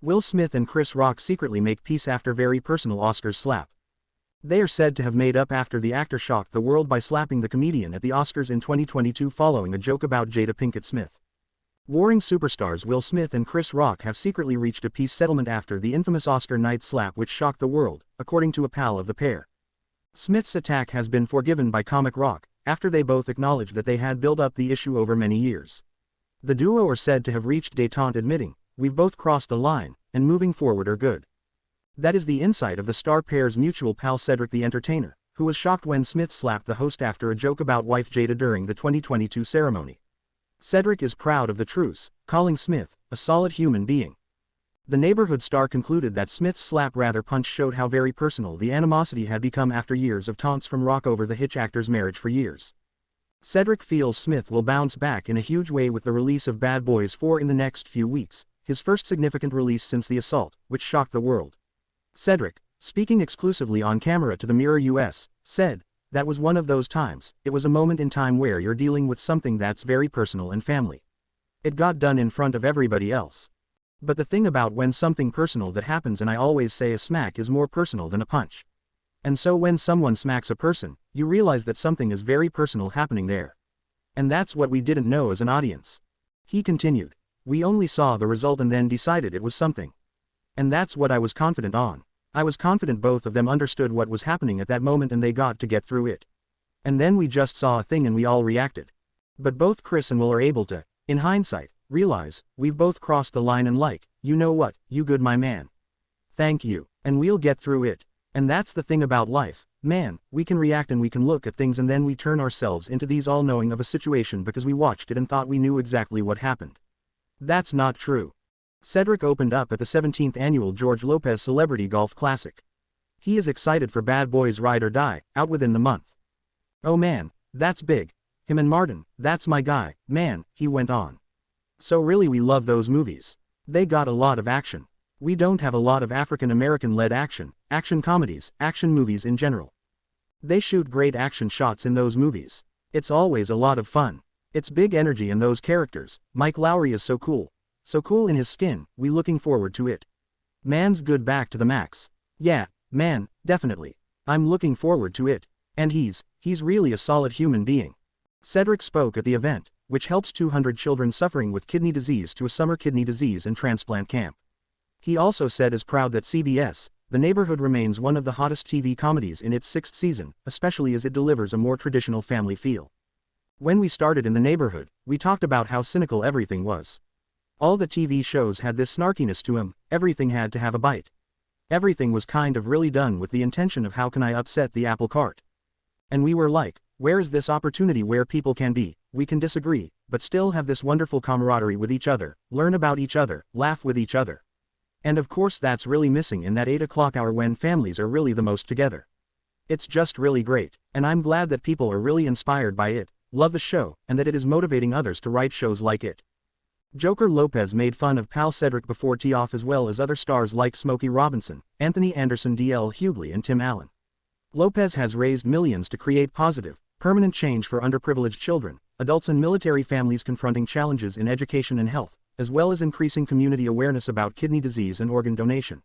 Will Smith and Chris Rock secretly make peace after very personal Oscars slap. They are said to have made up after the actor shocked the world by slapping the comedian at the Oscars in 2022 following a joke about Jada Pinkett Smith. Warring superstars Will Smith and Chris Rock have secretly reached a peace settlement after the infamous Oscar night slap which shocked the world, according to a pal of the pair. Smith's attack has been forgiven by comic Rock, after they both acknowledged that they had built up the issue over many years. The duo are said to have reached détente, admitting, "We've both crossed the line, and moving forward are good." That is the insight of the star pair's mutual pal Cedric the Entertainer, who was shocked when Smith slapped the host after a joke about wife Jada during the 2022 ceremony. Cedric is proud of the truce, calling Smith a solid human being. The Neighborhood star concluded that Smith's slap rather punch showed how very personal the animosity had become after years of taunts from Rock over the Hitch actor's marriage for years. Cedric feels Smith will bounce back in a huge way with the release of Bad Boys 4 in the next few weeks, his first significant release since the assault, which shocked the world. Cedric, speaking exclusively on camera to the Mirror US, said, "That was one of those times. It was a moment in time where you're dealing with something that's very personal and family. It got done in front of everybody else. But the thing about when something personal that happens, and I always say a smack is more personal than a punch. And so when someone smacks a person, you realize that something is very personal happening there. And that's what we didn't know as an audience." He continued, "We only saw the result and then decided it was something. And that's what I was confident on. I was confident both of them understood what was happening at that moment and they got to get through it. And then we just saw a thing and we all reacted. But both Chris and Will are able to, in hindsight, realize, we've both crossed the line and like, you know what, you good my man. Thank you, and we'll get through it. And that's the thing about life, man, we can react and we can look at things and then we turn ourselves into these all-knowing of a situation because we watched it and thought we knew exactly what happened. That's not true." Cedric opened up at the 17th annual George Lopez Celebrity Golf Classic. He is excited for Bad Boys Ride or Die, out within the month. "Oh man, that's big. Him and Martin, that's my guy, man," he went on. "So really we love those movies. They got a lot of action. We don't have a lot of African American-led action comedies, action movies in general. They shoot great action shots in those movies. It's always a lot of fun. It's big energy in those characters. Mike Lowrey is so cool in his skin, we looking forward to it. Man's good back to the max. Yeah, man, definitely. I'm looking forward to it. And he's really a solid human being." Cedric spoke at the event, which helps 200 children suffering with kidney disease to a summer kidney disease and transplant camp. He also said is proud that CBS, The Neighborhood remains one of the hottest TV comedies in its 6th season, especially as it delivers a more traditional family feel. "When we started in The Neighborhood, we talked about how cynical everything was. All the TV shows had this snarkiness to them, everything had to have a bite. Everything was kind of really done with the intention of how can I upset the apple cart. And we were like, where is this opportunity where people can be, we can disagree, but still have this wonderful camaraderie with each other, learn about each other, laugh with each other. And of course that's really missing in that 8 o'clock hour when families are really the most together. It's just really great, and I'm glad that people are really inspired by it, love the show, and that it is motivating others to write shows like it." Joker Lopez made fun of pal Cedric before tee-off as well as other stars like Smokey Robinson, Anthony Anderson, D.L. Hughley and Tim Allen. Lopez has raised millions to create positive, permanent change for underprivileged children, adults and military families confronting challenges in education and health, as well as increasing community awareness about kidney disease and organ donation.